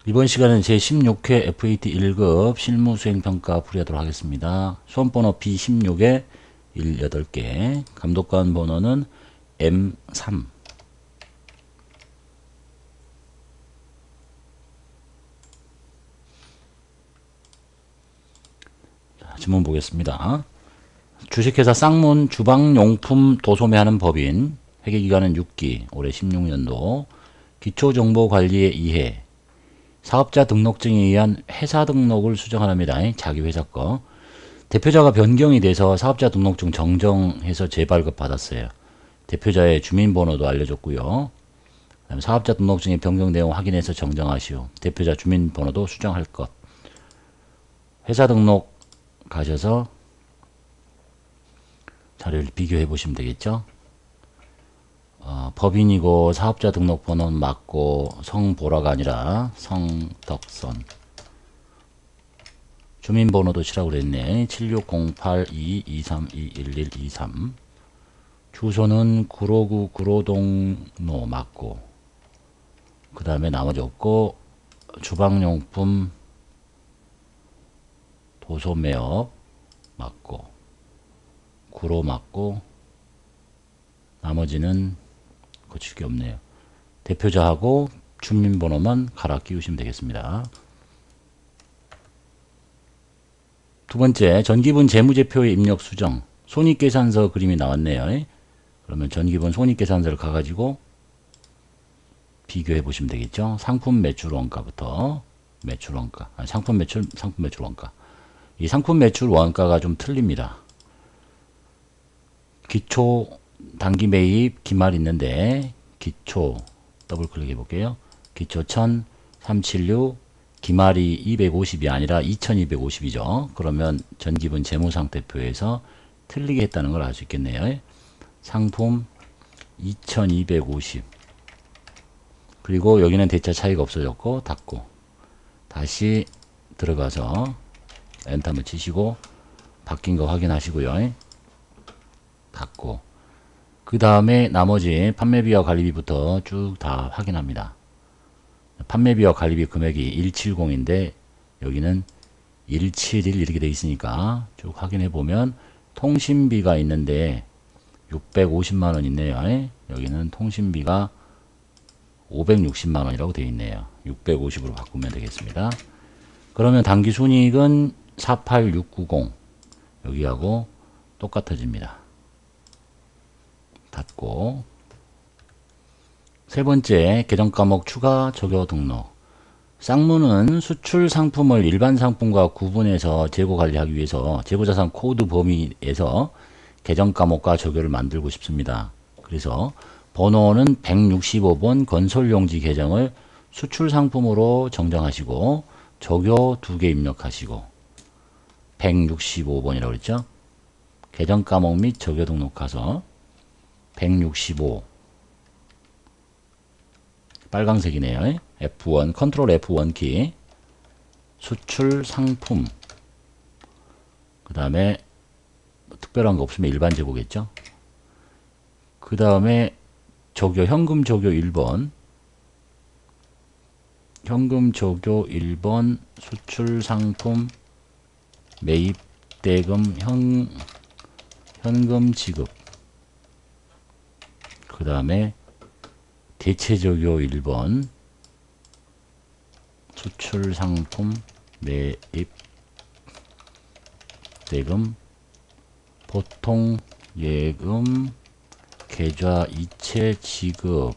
이번 시간은 제16회 FAT 1급 실무수행평가 풀이하도록 하겠습니다. 수험번호 B16에 18개, 감독관 번호는 M3. 자, 질문 보겠습니다. 주식회사 쌍문 주방용품 도소매하는 법인, 회계기간은 6기, 올해 16년도, 기초정보관리에 의해 사업자 등록증에 의한 회사 등록을 수정하랍니다. 자기 회사 거. 대표자가 변경이 돼서 사업자 등록증 정정해서 재발급 받았어요. 대표자의 주민번호도 알려줬고요. 그다음에 사업자 등록증의 변경 내용 확인해서 정정하시오. 대표자 주민번호도 수정할 것. 회사 등록 가셔서 자료를 비교해 보시면 되겠죠. 법인이고 사업자 등록번호는 맞고 성보라가 아니라 성덕선. 주민번호도 치라고 그랬네. 760822321123. 주소는 구로구 구로동로 맞고, 그 다음에 나머지 없고, 주방용품 도소매업 맞고, 구로 맞고, 나머지는 고칠 게 없네요. 대표자하고 주민번호만 갈아 끼우시면 되겠습니다. 두 번째, 전기분 재무제표의 입력 수정. 손익계산서 그림이 나왔네요. 그러면 전기분 손익계산서를 가가지고 비교해 보시면 되겠죠. 상품 매출 원가부터 매출 원가, 상품 매출 원가. 이 상품 매출 원가가 좀 틀립니다. 기초 단기 매입 기말 있는데, 기초 더블 클릭해 볼게요. 기초 1376, 기말이 250이 아니라 2250이죠. 그러면 전기분 재무상태표에서 틀리게 했다는 걸 알 수 있겠네요. 상품 2250. 그리고 여기는 대차 차이가 없어졌고, 닫고 다시 들어가서 엔터 한번 치시고 바뀐 거 확인하시고요. 닫고, 그 다음에 나머지 판매비와 관리비부터 쭉 다 확인합니다. 판매비와 관리비 금액이 170인데 여기는 171 이렇게 돼 있으니까 쭉 확인해 보면 통신비가 있는데 650만원 있네요. 여기는 통신비가 560만원이라고 되어 있네요. 650으로 바꾸면 되겠습니다. 그러면 당기순이익은 48690 여기하고 똑같아집니다. 닫고, 세 번째, 계정과목 추가 적용 등록. 쌍문은 수출 상품을 일반 상품과 구분해서 재고 관리하기 위해서 재고자산 코드 범위에서 계정과목과 적용을 만들고 싶습니다. 그래서 번호는 165번 건설용지 계정을 수출 상품으로 정정하시고 적요 2개 입력하시고 165번이라고 그랬죠. 계정과목 및 적요 등록 가서 165 빨강색이네요. F1 컨트롤 F1 키 수출 상품, 그 다음에 특별한 거 없으면 일반 재고겠죠. 그 다음에 적요 현금 적요 1번 현금 적요 1번 수출 상품 매입 대금 현금 지급, 그 다음에 대체적요 1번 수출 상품 매입 대금 보통 예금 계좌 이체 지급.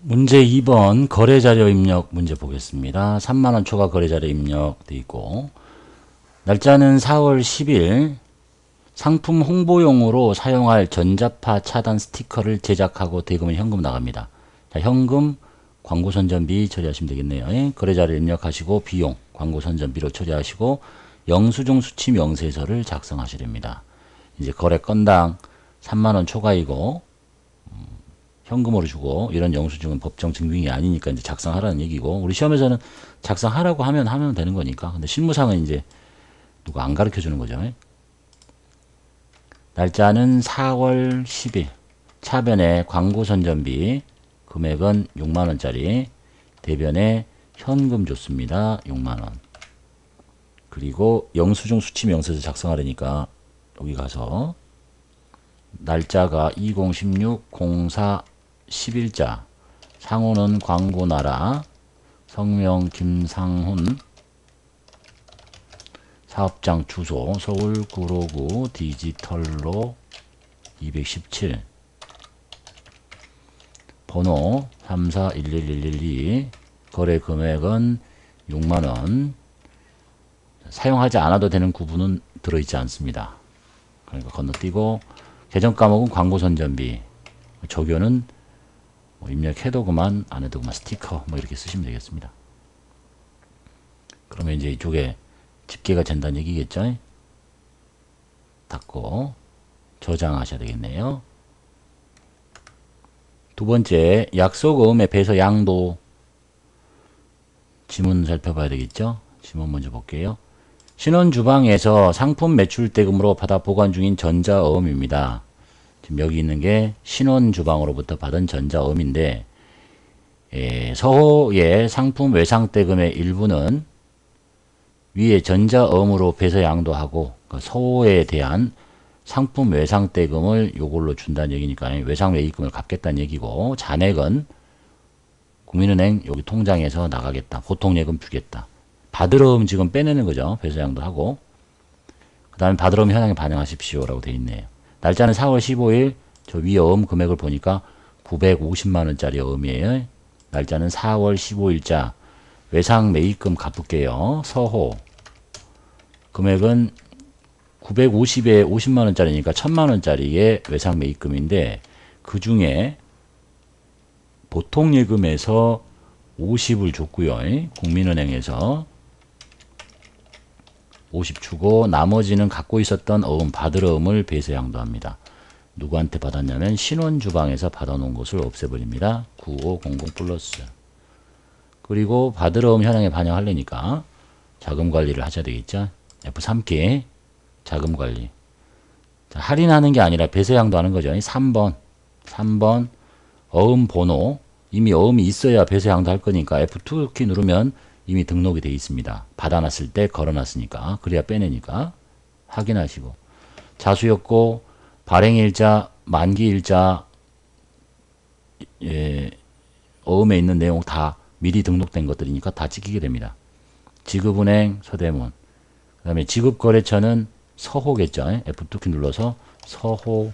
문제 2번 거래자료 입력 문제 보겠습니다. 3만원 초과 거래자료 입력되어 있고, 날짜는 4월 10일, 상품 홍보용으로 사용할 전자파 차단 스티커를 제작하고 대금은 현금 나갑니다. 자, 현금 광고 선전비 처리하시면 되겠네요. 거래자료 입력하시고 비용 광고 선전비로 처리하시고 영수증 수취 명세서를 작성하시렵니다. 이제 거래 건당 3만원 초과이고 현금으로 주고, 이런 영수증은 법정 증빙이 아니니까 이제 작성하라는 얘기고, 우리 시험에서는 작성하라고 하면 되는 거니까. 근데 실무상은 이제 누가 안 가르쳐 주는 거죠. 날짜는 4월 10일. 차변에 광고 선전비 금액은 6만원짜리. 대변에 현금 줬습니다. 6만원. 그리고 영수증 수취 명세서 작성하려니까 여기 가서 날짜가 2016-04 10일자, 상호는 광고나라, 성명 김상훈, 사업장 주소 서울 구로구 디지털로 217, 번호 34111112, 거래 금액은 6만원. 사용하지 않아도 되는 구분은 들어있지 않습니다. 그러니까 건너뛰고, 계정 과목은 광고 선전비, 조교는 뭐 입력해도 그만 안 해도 그만 스티커 뭐 이렇게 쓰시면 되겠습니다. 그러면 이제 이쪽에 집계가 된다는 얘기겠죠. 닫고 저장하셔야 되겠네요. 두 번째, 약속음의 배서 양도. 지문 살펴봐야 되겠죠. 지문 먼저 볼게요. 신혼주방에서 상품 매출대금으로 받아 보관 중인 전자어음입니다. 지금 여기 있는 게 신혼주방으로부터 받은 전자어음인데, 서호의 상품 외상대금의 일부는 위에 전자어음으로 배서 양도하고, 그러니까 서호에 대한 상품 외상대금을 요걸로 준다는 얘기니까 외상매입금을 갚겠다는 얘기고, 잔액은 국민은행 여기 통장에서 나가겠다. 보통예금 주겠다. 받으러음 지금 빼내는 거죠. 배서양도 하고. 그 다음에 받으러음 현황에 반영하십시오 라고 되어 있네요. 날짜는 4월 15일. 저 위에 어음 금액을 보니까 950만원짜리 어음이에요. 날짜는 4월 15일자. 외상 매입금 갚을게요. 서호. 금액은 950에 50만원짜리니까 1000만원짜리의 외상 매입금인데, 그 중에 보통예금에서 50을 줬고요. 국민은행에서 50 주고, 나머지는 갖고 있었던 어음, 받으러음을 배서 양도합니다. 누구한테 받았냐면 신혼주방에서 받아놓은 것을 없애버립니다. 9500 플러스. 그리고 받으러음 현황에 반영하려니까 자금관리를 하셔야 되겠죠. F3기 자금관리. 자, 할인하는 게 아니라 배서 양도하는 거죠. 3번 어음 번호. 이미 어음이 있어야 배서 양도할 거니까 F2키 누르면 이미 등록이 되어 있습니다. 받아놨을 때 걸어놨으니까. 그래야 빼내니까 확인하시고, 자수였고 발행일자, 만기일자, 어음에 있는 내용 다 미리 등록된 것들이니까 다 찍히게 됩니다. 지급은행 서대문, 그 다음에 지급거래처는 서호겠죠. F2키 눌러서 서호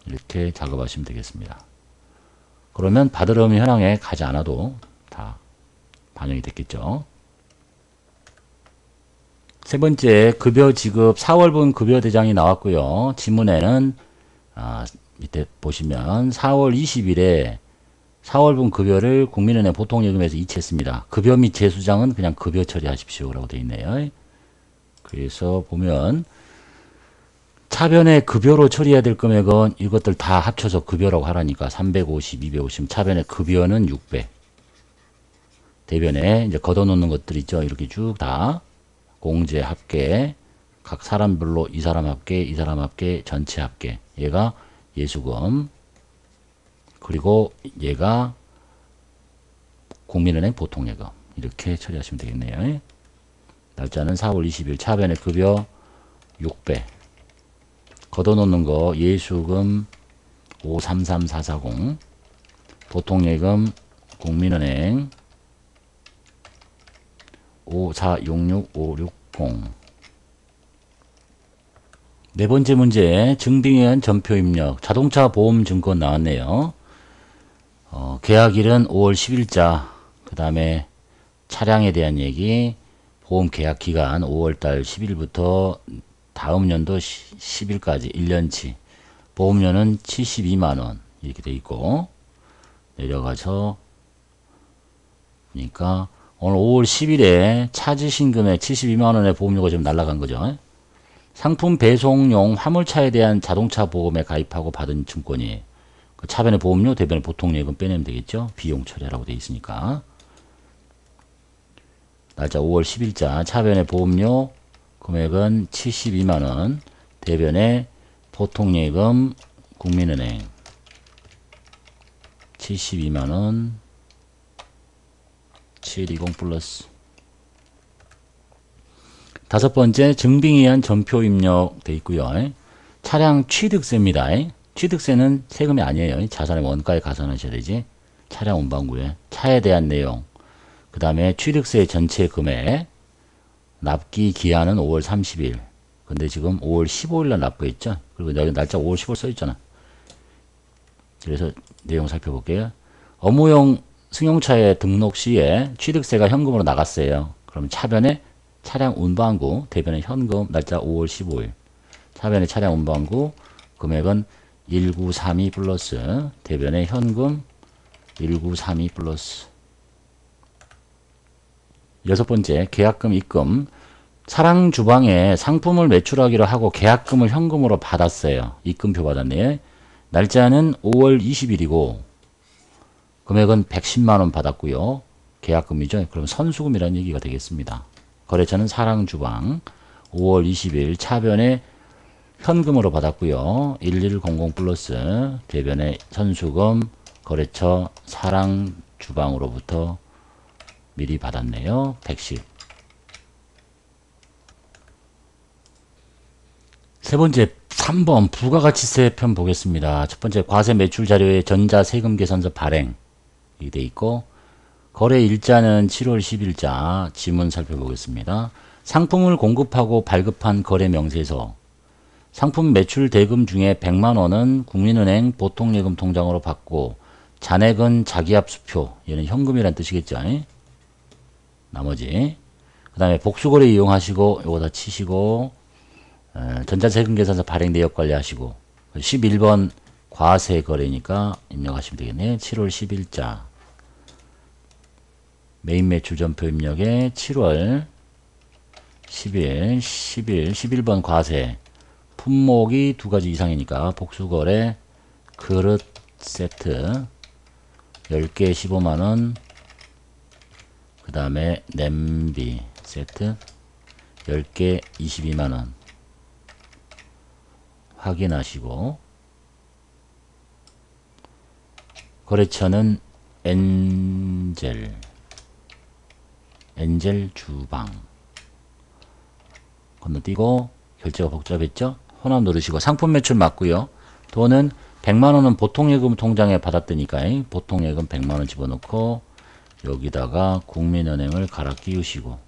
이렇게 작업하시면 되겠습니다. 그러면 받으러움 현황에 가지 않아도 다 반영이 됐겠죠. 세 번째, 급여 지급 4월분 급여 대장이 나왔고요. 지문에는 밑에 보시면 4월 20일에 4월분 급여를 국민은행 보통예금에서 이체했습니다. 급여 및 재수장은 그냥 급여 처리하십시오 라고 되어 있네요. 그래서 보면 차변에 급여로 처리해야 될 금액은 이것들 다 합쳐서 급여라고 하라니까 350, 250, 차변에 급여는 600. 대변에 이제 걷어놓는 것들 있죠. 이렇게 쭉 다 공제 합계, 각 사람별로 이 사람 합계, 이 사람 합계, 전체 합계. 얘가 예수금. 그리고 얘가 국민은행 보통예금. 이렇게 처리하시면 되겠네요. 날짜는 4월 20일, 차변에 급여 600. 걷어놓는 거 예수금 533440, 보통예금 국민은행 5466560. 네 번째 문제, 증빙회원 전표 입력. 자동차 보험 증권 나왔네요. 계약일은 5월 10일자. 그 다음에 차량에 대한 얘기, 보험 계약 기간 5월달 10일부터 다음 연도 10일까지 1년치. 보험료는 72만원 이렇게 돼 있고, 내려가서 보니까 오늘 5월 10일에 찾으신 금액 72만원의 보험료가 좀 날라간 거죠. 상품 배송용 화물차에 대한 자동차 보험에 가입하고 받은 증권이에요. 그 차변의 보험료, 대변의 보통예금 빼내면 되겠죠. 비용 처리하라고 돼 있으니까. 날짜 5월 10일자 차변의 보험료 금액은 72만원, 대변에 보통예금 국민은행 72만원 720 플러스. 다섯 번째, 증빙에 의한 전표 입력 돼 있고요. 차량 취득세입니다. 취득세는 세금이 아니에요. 자산의 원가에 가산하셔야 되지. 차량 운반구에 차에 대한 내용, 그 다음에 취득세 전체 금액, 납기 기한은 5월 30일. 근데 지금 5월 15일 날 납부했죠. 그리고 여기 날짜 5월 15일 써 있잖아. 그래서 내용 살펴볼게요. 업무용 승용차의 등록 시에 취득세가 현금으로 나갔어요. 그럼 차변에 차량 운반구, 대변에 현금, 날짜 5월 15일. 차변에 차량 운반구, 금액은 1932 플러스, 대변에 현금 1932 플러스. 여섯 번째, 계약금 입금. 차량 주방에 상품을 매출하기로 하고 계약금을 현금으로 받았어요. 입금표 받았네요. 날짜는 5월 20일이고 금액은 110만원 받았고요. 계약금이죠. 그럼 선수금이라는 얘기가 되겠습니다. 거래처는 사랑주방 5월 20일 차변에 현금으로 받았고요. 1100 플러스 대변에 선수금 거래처 사랑주방으로부터 미리 받았네요. 110. 세 번째, 3번 부가가치세 편 보겠습니다. 첫 번째, 과세 매출 자료에 전자세금 계산서 발행 이 돼 있고, 거래 일자는 7월 10일자. 지문 살펴보겠습니다. 상품을 공급하고 발급한 거래 명세서. 상품 매출 대금 중에 100만원은 국민은행 보통예금 통장으로 받고, 잔액은 자기압수표, 얘는 현금이란 뜻이겠죠. 나머지 그 다음에 복수거래 이용하시고 요거 다 치시고, 전자세금 계산서 발행 내역 관리하시고, 11번 과세 거래니까 입력하시면 되겠네요. 7월 10일자. 메인 매출 전표 입력에 7월 10일, 11번 과세. 품목이 두 가지 이상이니까 복수거래 그릇 세트 10개 15만원, 그 다음에 냄비 세트 10개 22만원 확인하시고, 거래처는 엔젤 주방 건너뛰고, 결제가 복잡했죠? 혼합 누르시고 상품 매출 맞고요. 돈은 100만원은 보통예금 통장에 받았다니까 보통예금 100만원 집어넣고 여기다가 국민은행을 갈아 끼우시고,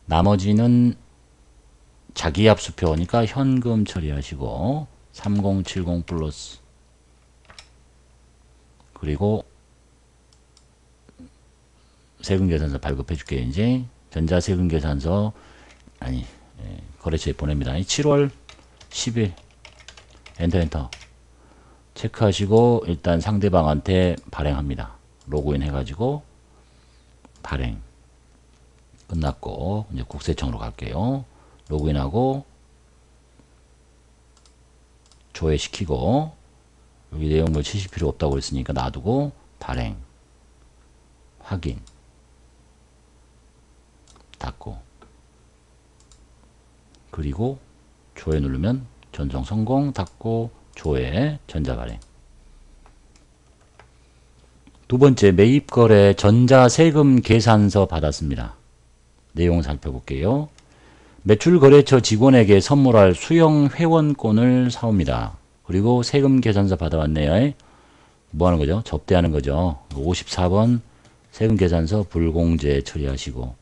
나머지는 자기압수표니까 현금 처리하시고 3070 플러스. 그리고 세금계산서 발급해 줄게요. 이제 전자세금계산서 거래처에 보냅니다. 7월 10일 엔터 체크하시고 일단 상대방한테 발행합니다. 로그인 해가지고 발행 끝났고, 이제 국세청으로 갈게요. 로그인하고 조회시키고, 여기 내용물 치실 필요 없다고 그랬으니까 놔두고 발행 확인 닫고, 그리고 조회 누르면 전송 성공, 닫고 조회 전자발행. 두 번째, 매입거래 전자세금 계산서 받았습니다. 내용 살펴볼게요. 매출거래처 직원에게 선물할 수령 회원권을 사옵니다. 그리고 세금 계산서 받아왔네요. 뭐 하는 거죠? 접대하는 거죠. 54번 세금 계산서 불공제 처리하시고,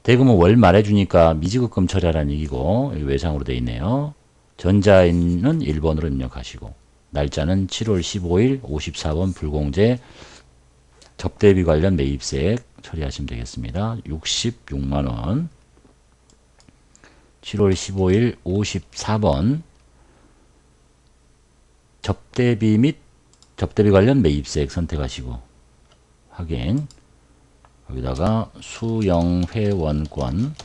대금은 월 말에 주니까 미지급금 처리하라는 얘기고, 여기 외상으로 되어 있네요. 전자인은 1번으로 입력하시고, 날짜는 7월 15일 54번 불공제 접대비 관련 매입세액 처리하시면 되겠습니다. 66만원. 7월 15일 54번 접대비 및 접대비 관련 매입세액 선택하시고 확인. 여기다가 수령회원권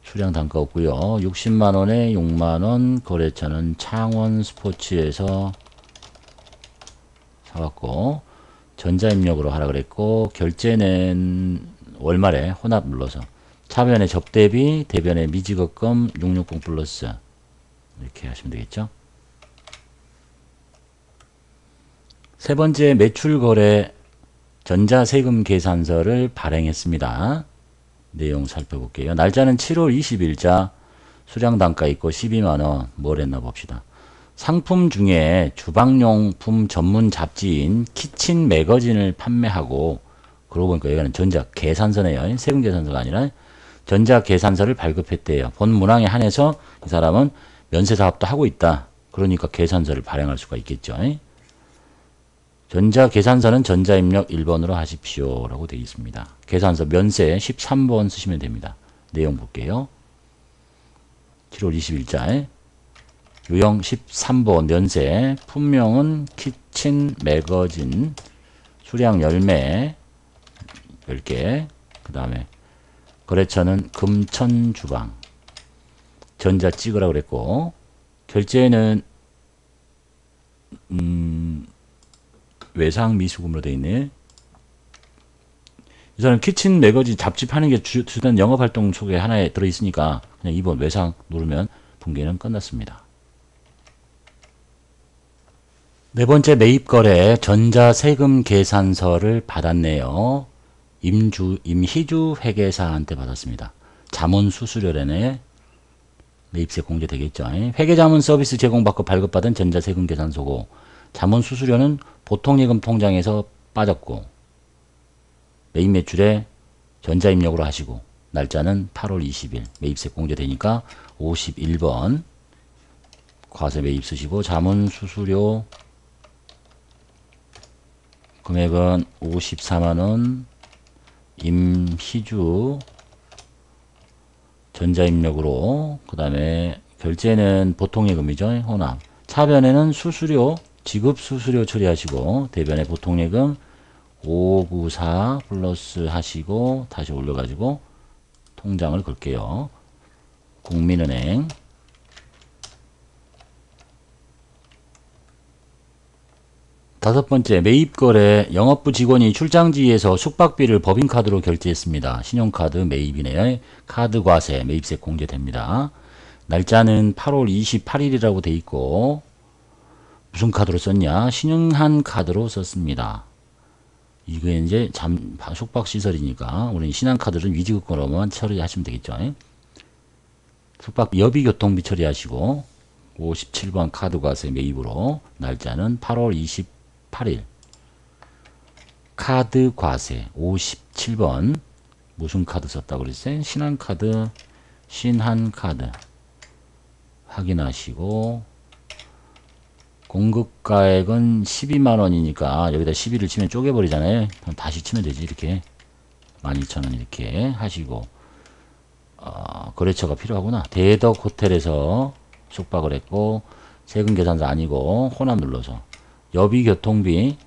수령 단가 없고요. 60만원에 6만원. 거래처는 창원 스포츠에서 사왔고, 전자입력으로 하라 그랬고, 결제는 월말에 혼합 눌러서 차변에 접대비, 대변에 미지급금 660 플러스 이렇게 하시면 되겠죠. 세 번째 매출거래 전자세금 계산서를 발행했습니다. 내용 살펴볼게요. 날짜는 7월 20일자, 수량단가 있고 12만원. 뭘 했나 봅시다. 상품 중에 주방용품 전문 잡지인 키친 매거진을 판매하고, 그러고 보니까 여기는 전자계산서네요. 세금계산서가 아니라 전자계산서를 발급했대요. 본 문항에 한해서 이 사람은 면세사업도 하고 있다. 그러니까 계산서를 발행할 수가 있겠죠. 전자계산서는 전자입력 1번으로 하십시오 라고 되어 있습니다. 계산서 면세 13번 쓰시면 됩니다. 내용 볼게요. 7월 20일자에 유형 13번 면세, 품명은 키친 매거진, 수량 10매 10개, 그 다음에 거래처는 금천주방, 전자 찍으라 그랬고, 결제는 외상 미수금으로 되어 있네. 이 사람 키친 매거진 잡지 파는 게 주된 영업활동 속에 하나에 들어있으니까 그냥 2번 외상 누르면 분기는 끝났습니다. 네 번째 매입거래 전자세금 계산서를 받았네요. 임희주 회계사한테 받았습니다. 자문수수료래네. 매입세 공제 되겠죠. 회계자문 서비스 제공받고 발급받은 전자세금 계산서고, 자문수수료는 보통예금 통장에서 빠졌고, 매입 매출에 전자입력으로 하시고, 날짜는 8월 20일, 매입세 공제되니까 51번 과세 매입 쓰시고, 자문수수료 금액은 54만원, 임희주 전자입력으로, 그 다음에 결제는 보통예금이죠. 호남. 차변에는 수수료, 지급수수료 처리하시고, 대변에 보통예금 594 플러스 하시고, 다시 올려가지고 통장을 걸게요. 국민은행. 다섯 번째, 매입거래 영업부 직원이 출장지에서 숙박비를 법인카드로 결제했습니다. 신용카드 매입이네요. 카드 과세, 매입세 공제됩니다. 날짜는 8월 28일이라고 돼 있고, 무슨 카드로 썼냐? 신용한 카드로 썼습니다. 이게 이제 숙박시설이니까 우리는 신한카드는 위지급권으로만 처리하시면 되겠죠. 숙박 여비교통비 처리하시고, 57번 카드 과세 매입으로, 날짜는 8월 28일. 카드 과세 57번. 무슨 카드 썼다고 그랬어요? 신한카드, 신한카드 확인하시고, 공급가액은 12만원이니까 여기다 12를 치면 쪼개버리잖아요. 그럼 다시 치면 되지. 이렇게 12,000원 이렇게 하시고, 거래처가 필요하구나. 대덕 호텔에서 숙박을 했고, 세금 계산서 아니고 호남 눌러서 여비교통비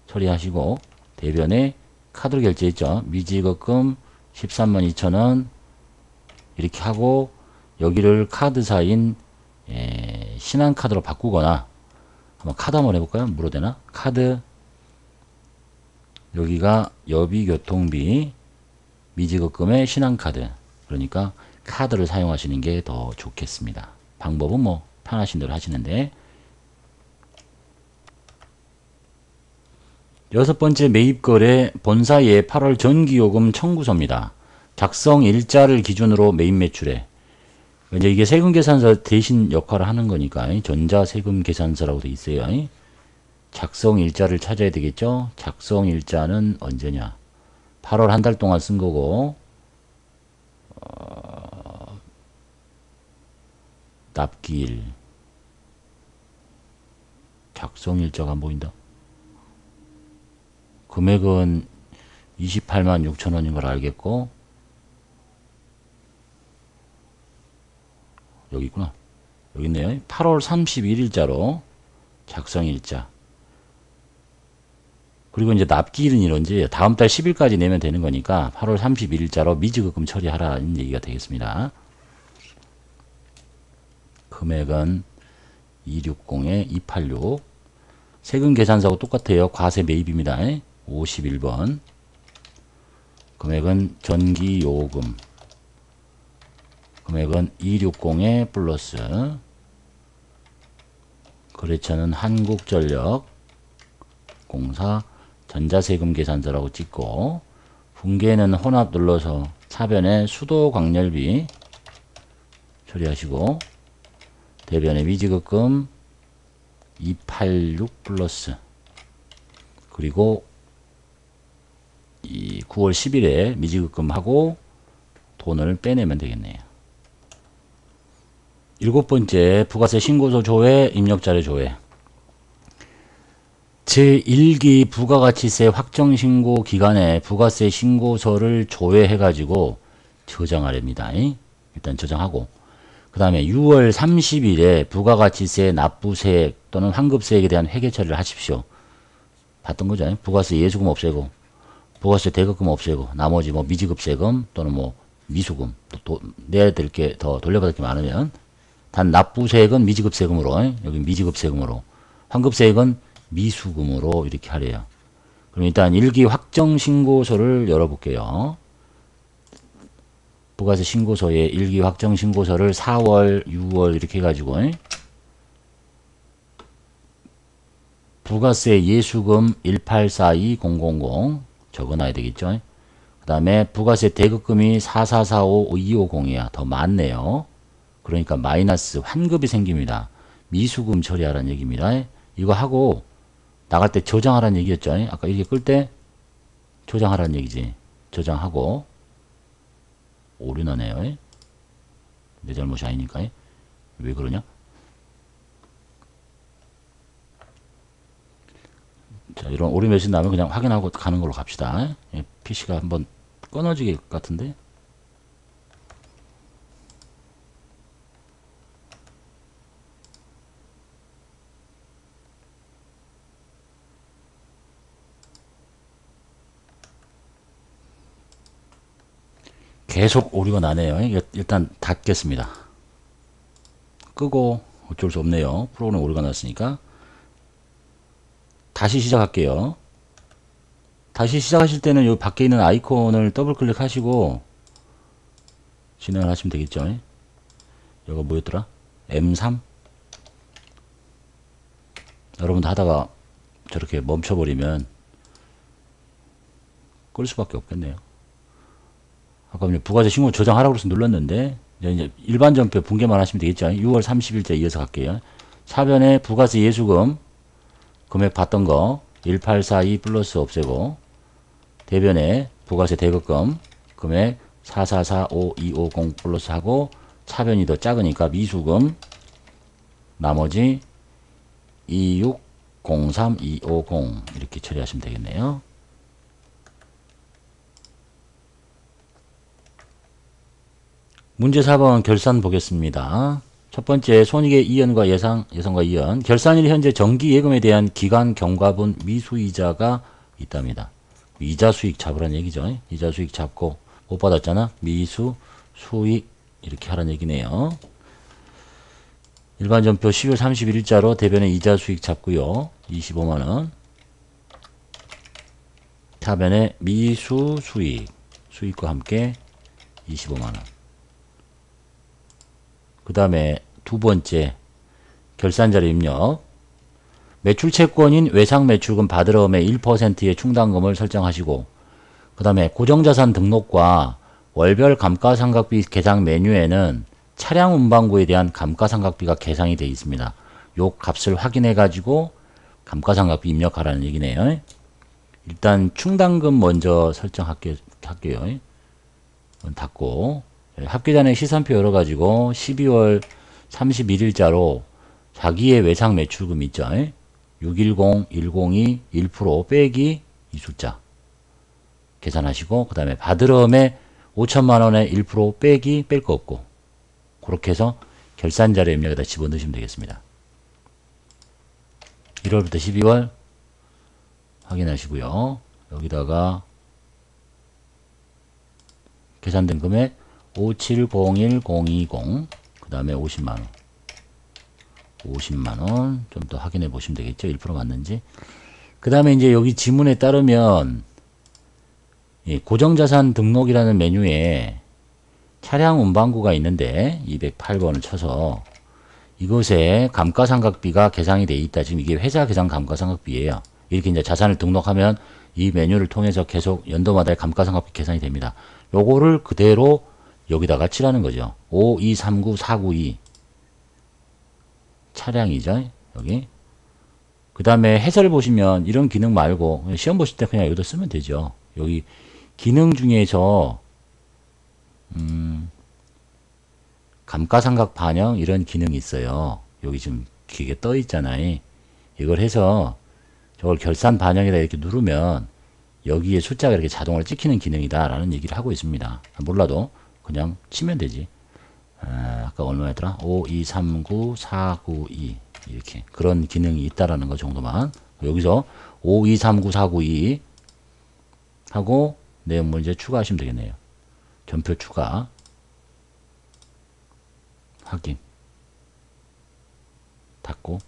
처리하시고, 대변에 카드로 결제했죠. 미지급금 13만 2천원 이렇게 하고, 여기를 카드사인 신한카드로 바꾸거나, 한번 카드 한번 해볼까요? 물어도 되나? 카드, 여기가 여비교통비 미지급금의 신한카드, 그러니까 카드를 사용하시는 게 더 좋겠습니다. 방법은 뭐 편하신 대로 하시는데. 여섯 번째 매입거래 본사의 8월 전기요금 청구서입니다. 작성 일자를 기준으로 매입 매출에, 이제 이게 세금계산서 대신 역할을 하는 거니까 전자세금계산서라고 돼 있어요. 작성 일자를 찾아야 되겠죠. 작성 일자는 언제냐? 8월 한 달 동안 쓴 거고, 납기일, 작성 일자가 안 보인다. 금액은 28만 6천 원인 걸 알겠고, 여기 있구나. 여기 있네요. 8월 31일자로 작성일자. 그리고 이제 납기일은 이런지 다음 달 10일까지 내면 되는 거니까 8월 31일자로 미지급금 처리하라는 얘기가 되겠습니다. 금액은 260에 286. 세금 계산서하고 똑같아요. 과세 매입입니다. 51번. 금액은 전기요금 금액은 260에 플러스 거래처는 한국전력 공사 전자세금 계산서라고 찍고 분계는 혼합 눌러서 차변에 수도광열비 처리하시고 대변에 미지급금 286 플러스 그리고 이 9월 10일에 미지급금하고 돈을 빼내면 되겠네요. 7번째 부가세 신고서 조회 입력자료 조회 제1기 부가가치세 확정신고 기간에 부가세 신고서를 조회해가지고 저장하렵니다. 일단 저장하고 그 다음에 6월 30일에 부가가치세 납부세액 또는 환급세액에 대한 회계 처리를 하십시오. 봤던 거죠. 부가세 예수금 없애고 부가세 대급금 없애고 나머지 뭐 미지급세금 또는 뭐 미수금 내야 될 게 더 돌려받을 게 많으면 단 납부세액은 미지급세금으로 여기 미지급세금으로 환급세액은 미수금으로 이렇게 하래요. 그럼 일단 1기 확정신고서를 열어볼게요. 부가세 신고서에 1기 확정신고서를 4월, 6월 이렇게 해가지고 부가세 예수금 1842000 적어놔야 되겠죠. 그 다음에 부가세 대급금이 4445250이야. 더 많네요. 그러니까 마이너스 환급이 생깁니다. 미수금 처리하라는 얘기입니다. 이거 하고 나갈 때 저장하라는 얘기였죠. 아까 이렇게 끌 때 저장하라는 얘기지. 저장하고 오류나네요. 내 잘못이 아니니까. 왜 그러냐? 자, 이런 오류 메시지 나면 그냥 확인하고 가는 걸로 갑시다. PC가 한번 끊어지게 같은데. 계속 오류가 나네요. 일단 닫겠습니다. 끄고 어쩔 수 없네요. 프로그램 오류가 났으니까. 다시 시작할게요. 다시 시작하실 때는 여기 밖에 있는 아이콘을 더블 클릭하시고 진행을 하시면 되겠죠. 이거 뭐였더라? M3? 여러분도 하다가 저렇게 멈춰버리면 끌 수밖에 없겠네요. 아까 부가세 신고 저장하라고 해서 눌렀는데 이제 일반 전표 분계만 하시면 되겠죠. 6월 30일째 이어서 갈게요. 차변에 부가세 예수금 금액 받던 거 1842 플러스 없애고 대변에 부가세 대급금 금액 4445250 플러스 하고 차변이 더 작으니까 미수금 나머지 2603250 이렇게 처리하시면 되겠네요. 문제 4번 결산 보겠습니다. 첫 번째 손익의 이연과 예상과 이연. 결산일 현재 정기예금에 대한 기간 경과분 미수이자가 있답니다. 이자 수익 잡으라는 얘기죠. 이자 수익 잡고 못 받았잖아. 미수 수익 이렇게 하라는 얘기네요. 일반 전표 10월 31일자로 대변에 이자 수익 잡고요. 25만원. 타변에 미수 수익 수익과 함께 25만원. 그 다음에 두 번째 결산자료 입력. 매출채권인 외상매출금 받으러움의 1%의 충당금을 설정하시고 그 다음에 고정자산 등록과 월별 감가상각비 계상 메뉴에는 차량 운반구에 대한 감가상각비가 계상이 되어 있습니다. 요 값을 확인해 가지고 감가상각비 입력하라는 얘기네요. 일단 충당금 먼저 설정할게요. 닫고 합계잔액 시산표 열어가지고 12월 31일자로 자기의 외상 매출금 있죠. 610, 102, 1% 빼기 이 숫자 계산하시고 그 다음에 받으러움에 5천만원에 1% 빼기 뺄 거 없고 그렇게 해서 결산자료 입력에다 집어넣으시면 되겠습니다. 1월부터 12월 확인하시고요. 여기다가 계산된 금액 5701020 그 다음에 50만원 50만원 좀 더 확인해 보시면 되겠죠. 1% 맞는지. 그 다음에 이제 여기 지문에 따르면 고정자산 등록이라는 메뉴에 차량 운반구가 있는데 208번을 쳐서 이것에 감가상각비가 계산이 돼 있다. 지금 이게 회사 계산 감가상각비예요. 이렇게 이제 자산을 등록하면 이 메뉴를 통해서 계속 연도마다 감가상각비 계산이 됩니다. 요거를 그대로 여기다가 칠하는 거죠. 5239492 차량이죠. 여기. 그 다음에 해설 보시면 이런 기능 말고 시험 보실 때 그냥 여기다 쓰면 되죠. 여기 기능 중에서 감가상각 반영 이런 기능이 있어요. 여기 지금 길게 떠 있잖아요. 이걸 해서 저걸 결산 반영에다 이렇게 누르면 여기에 숫자가 이렇게 자동으로 찍히는 기능이다 라는 얘기를 하고 있습니다. 몰라도 그냥 치면 되지. 아까 얼마였더라? 5239492 이렇게 그런 기능이 있다라는 거 정도만 여기서 5239492 하고 내용물 이제 추가하시면 되겠네요. 전표 추가 확인 닫고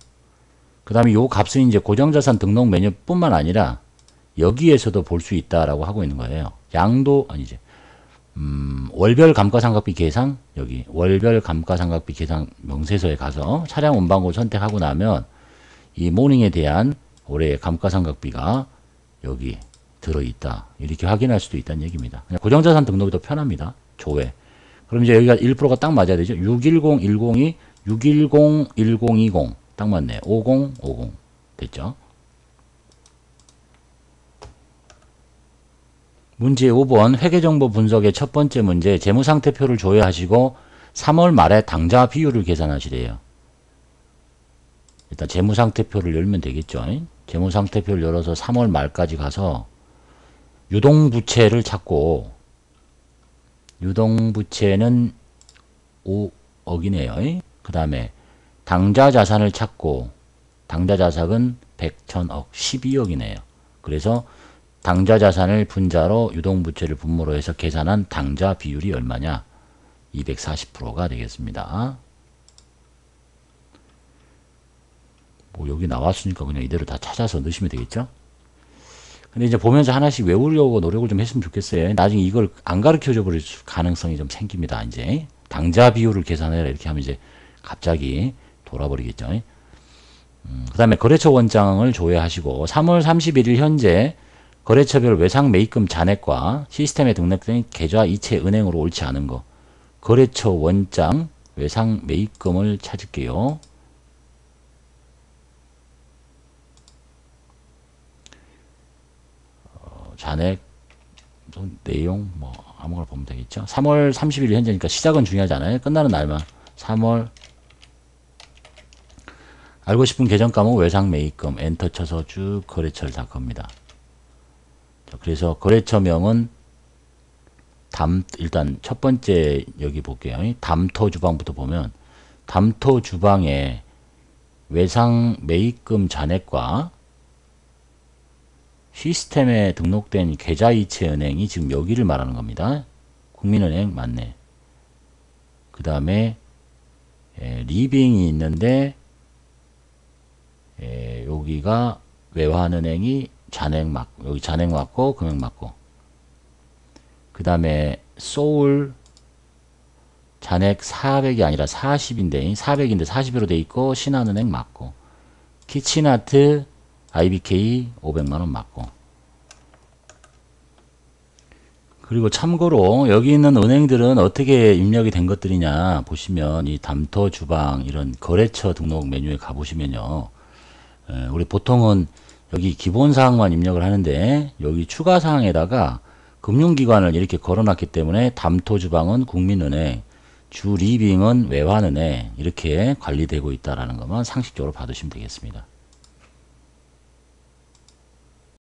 그 다음에 요 값은 이제 고정자산 등록 메뉴뿐만 아니라 여기에서도 볼 수 있다라고 하고 있는 거예요. 양도 아니지. 월별 감가상각비 계산 여기 월별 감가상각비 계산 명세서에 가서 차량 운반구 선택하고 나면 이 모닝에 대한 올해의 감가상각비가 여기 들어있다. 이렇게 확인할 수도 있다는 얘기입니다. 그냥 고정자산 등록이 더 편합니다. 조회. 그럼 이제 여기가 1%가 딱 맞아야 되죠. 61010이 6101020 딱 맞네. 5050 됐죠. 문제 5번 회계정보 분석의 첫 번째 문제 재무상태표를 조회하시고 3월 말에 당좌 비율을 계산하시래요. 일단 재무상태표를 열면 되겠죠. 재무상태표를 열어서 3월 말까지 가서 유동부채를 찾고 유동부채는 5억이네요. 그 다음에 당좌자산을 찾고 당좌자산은 100, 1000억, 12억이네요. 그래서 당좌자산을 분자로 유동부채를 분모로 해서 계산한 당좌 비율이 얼마냐? 240%가 되겠습니다. 뭐 여기 나왔으니까 그냥 이대로 다 찾아서 넣으시면 되겠죠? 근데 이제 보면서 하나씩 외우려고 노력을 좀 했으면 좋겠어요. 나중에 이걸 안 가르쳐 버릴 가능성이 좀 생깁니다. 이제 당좌 비율을 계산해라 이렇게 하면 이제 갑자기 돌아버리겠죠. 그 다음에 거래처 원장을 조회하시고 3월 31일 현재 거래처별 외상 매입금 잔액과 시스템에 등록된 계좌 이체 은행으로 옳지 않은 거 거래처 원장 외상 매입금을 찾을게요. 잔액 내용 뭐 아무거나 보면 되겠죠. 3월 30일 현재니까 시작은 중요하지 않아요. 끝나는 날만 3월 알고 싶은 계정 과목 외상 매입금 엔터 쳐서 쭉 거래처를 다 겁니다. 그래서 거래처명은 일단 첫 번째 여기 볼게요. 담토 주방부터 보면 담토 주방에 외상 매입금 잔액과 시스템에 등록된 계좌이체 은행이 지금 여기를 말하는 겁니다. 국민은행 맞네. 그 다음에 리빙이 있는데 여기가 외환은행이 잔액 맞고 여기 잔액 맞고 금액 맞고 그 다음에 소울 잔액 400이 아니라 40인데 400인데 40으로 돼 있고 신한은행 맞고 키친아트 IBK 500만원 맞고 그리고 참고로 여기 있는 은행들은 어떻게 입력이 된 것들이냐 보시면 이 담토 주방 이런 거래처 등록 메뉴에 가보시면요 우리 보통은 여기 기본사항만 입력을 하는데 여기 추가사항에다가 금융기관을 이렇게 걸어놨기 때문에 담토주방은 국민은행, 주리빙은 외환은행 이렇게 관리되고 있다는 것만 상식적으로 받으시면 되겠습니다.